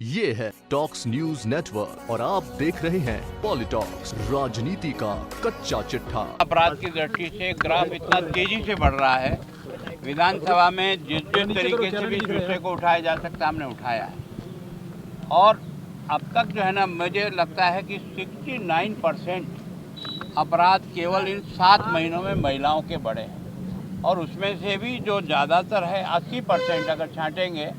ये है talks news network और आप देख रहे हैं पॉलिटॉक्स, राजनीति का कच्चा चिट्ठा। अपराध की दृष्टि से ग्राफ इतना तेजी से बढ़ रहा है। विधानसभा में जिस तरीके से भी इस विषय को उठाया जा सकता हमने उठाया है और अब तक जो है ना, मुझे लगता है कि 69% अपराध केवल इन 7 महीनों में महिलाओं के बढ़े हैं और उसमें से भी जो ज़्यादातर है 80% अगर छांटेंगे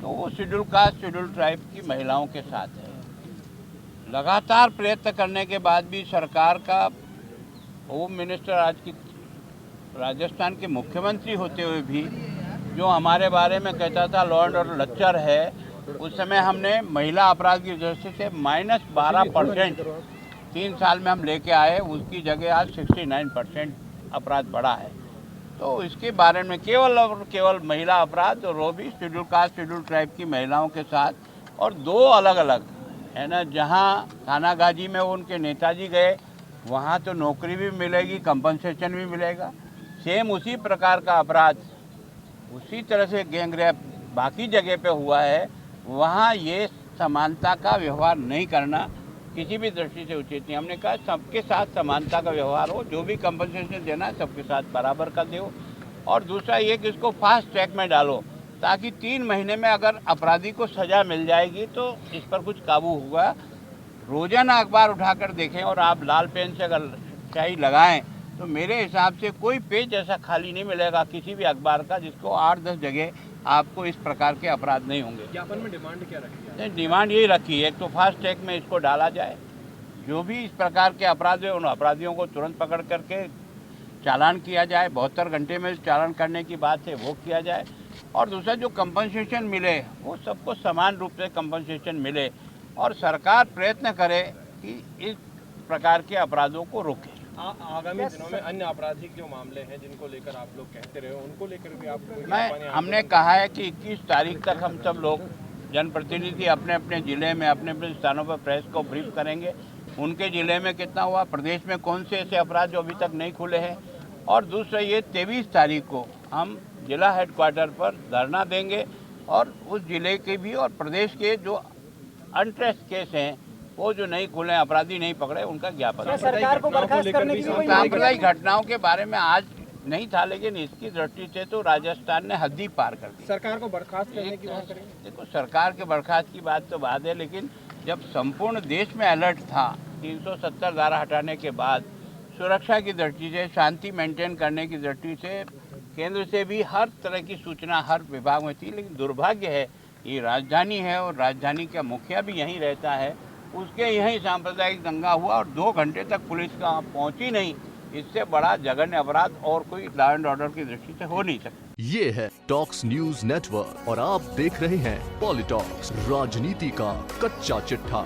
तो वो शेड्यूल कास्ट शेड्यूल ट्राइब की महिलाओं के साथ है। लगातार प्रयत्न करने के बाद भी सरकार का होम मिनिस्टर, आज की राजस्थान के मुख्यमंत्री होते हुए भी जो हमारे बारे में कहता था लॉ एंड ऑर्डर लच्चर है, उस समय हमने महिला अपराध की दृष्टि से -12% 3 साल में हम लेके आए, उसकी जगह आज 69% अपराध बढ़ा है। तो इसके बारे में केवल और केवल महिला अपराध और वो भी शेड्यूल कास्ट शेड्यूल ट्राइब की महिलाओं के साथ, और 2 अलग अलग है ना, जहाँ थानागाजी में उनके नेताजी गए वहाँ तो नौकरी भी मिलेगी, कंपनसेशन भी मिलेगा। सेम उसी प्रकार का अपराध उसी तरह से गैंग रेप बाकी जगह पे हुआ है, वहाँ ये समानता का व्यवहार नहीं करना किसी भी दृष्टि से उचित नहीं। हमने कहा सबके साथ समानता का व्यवहार हो, जो भी कंपनसेशन देना है सबके साथ बराबर का दो। और दूसरा ये कि इसको फास्ट ट्रैक में डालो ताकि 3 महीने में अगर अपराधी को सज़ा मिल जाएगी तो इस पर कुछ काबू होगा। रोज़ाना अखबार उठाकर देखें और आप लाल पेन से अगर स्याही लगाएं तो मेरे हिसाब से कोई पेज ऐसा खाली नहीं मिलेगा किसी भी अखबार का जिसको 8-10 जगह आपको इस प्रकार के अपराध नहीं होंगे। ज्ञापन में डिमांड क्या रखी है? डिमांड यही रखी है, एक तो फास्ट ट्रैक में इसको डाला जाए, जो भी इस प्रकार के अपराध है उन अपराधियों को तुरंत पकड़ करके चालान किया जाए, 72 घंटे में चालान करने की बात है वो किया जाए। और दूसरा जो कंपनसेशन मिले वो सबको समान रूप से कंपनसेशन मिले और सरकार प्रयत्न करे कि इस प्रकार के अपराधों को रोके। आगामी दिनों में अन्य आपराधिक जो मामले हैं जिनको लेकर आप लोग कहते रहे उनको लेकर भी आप हमने कहा है कि 21 तारीख तक हम सब लोग जनप्रतिनिधि अपने अपने ज़िले में अपने अपने स्थानों पर प्रेस को ब्रीफ करेंगे, उनके ज़िले में कितना हुआ, प्रदेश में कौन से ऐसे अपराध जो अभी तक नहीं खुले हैं। और दूसरा ये 23 तारीख को हम जिला हेडक्वार्टर पर धरना देंगे और उस ज़िले के भी और प्रदेश के जो अनट्रेस्ड केस हैं वो जो नहीं खुले, अपराधी नहीं पकड़े, उनका ज्ञापन। सरकार को बर्खास्त करने की सांप्रदायिक घटनाओं के बारे में आज नहीं था, लेकिन इसकी दृष्टि से तो राजस्थान ने हद ही पार कर दी। सरकार को बर्खास्त करने की मांग करेंगे। देखो, सरकार के बर्खास्त की बात तो बात है, लेकिन जब संपूर्ण देश में अलर्ट था 370 धारा हटाने के बाद, सुरक्षा की दृष्टि से, शांति मेंटेन करने की दृष्टि से केंद्र से भी हर तरह की सूचना हर विभाग में थी। लेकिन दुर्भाग्य है ये राजधानी है और राजधानी का मुखिया भी यहीं रहता है, उसके यहीं सांप्रदायिक दंगा हुआ और 2 घंटे तक पुलिस कहाँ पहुंची नहीं। इससे बड़ा जघन्य अपराध और कोई लॉ एंड ऑर्डर की दृष्टि से हो नहीं सकता। ये है टॉक्स न्यूज नेटवर्क और आप देख रहे हैं पॉलिटॉक्स, राजनीति का कच्चा चिट्ठा।